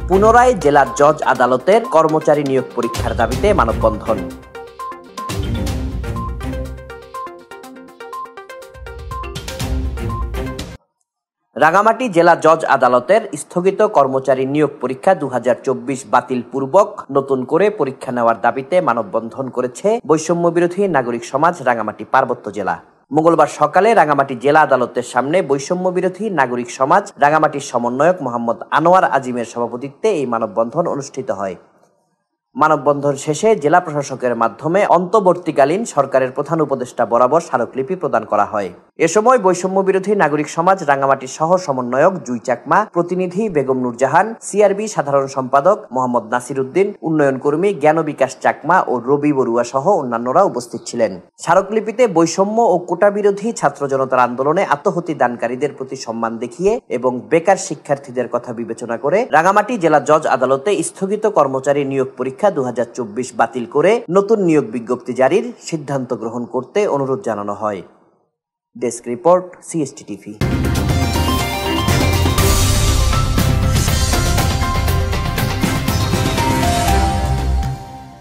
পুনরায় জেলা জজ আদালতের কর্মচারী নিয়োগ পরীক্ষার দাবিতে মানববন্ধন। রাঙামাটি জেলা জজ আদালতের স্থগিত কর্মচারী নিয়োগ পরীক্ষা 2024 বাতিল পূর্বক নতুন করে পরীক্ষা নেওয়ার দাবিতে মানববন্ধন করেছে বৈষম্য বিরোধী নাগরিক সমাজ রাঙামাটি পার্বত্য জেলা। মঙ্গলবার সকালে রাঙামাটি জেলা আদালতের সামনে বৈষম্য বিরোধী নাগরিক সমাজ রাঙামাটির সমন্বয়ক মোহাম্মদ আনোয়ার আজিমের সভাপতিত্বে এই মানববন্ধন অনুষ্ঠিত হয়। মানববন্ধন শেষে জেলা প্রশাসকের মাধ্যমে অন্তর্বর্তীকালীন সরকারের প্রধান উপদেষ্টা বরাবর স্মারকলিপি প্রদান করা হয়। এ সময় বৈষম্য বিরোধী নাগরিক সমাজ রাঙামাটির সহ সমন্বয়ক জুই চাকমা, প্রতিনিধি বেগম নুরজাহান, সিআরবি সাধারণ সম্পাদক মোহাম্মদ নাসির উদ্দিন, উন্নয়ন কর্মী জ্ঞান বিকাশ চাকমা ও রবি বড়ুয়া সহ অন্যান্যরা উপস্থিত ছিলেন। স্মারকলিপিতে বৈষম্য ও কোটা বিরোধী ছাত্র জনতার আন্দোলনে আত্মহতি দানকারীদের প্রতি সম্মান দেখিয়ে এবং বেকার শিক্ষার্থীদের কথা বিবেচনা করে রাঙামাটি জেলা জজ আদালতে স্থগিত কর্মচারী নিয়োগ পরীক্ষা 2024 বাতিল করে নতুন নিয়োগ বিজ্ঞপ্তি জারির সিদ্ধান্ত গ্রহণ করতে অনুরোধ জানানো হয়। Desk report, CST TV।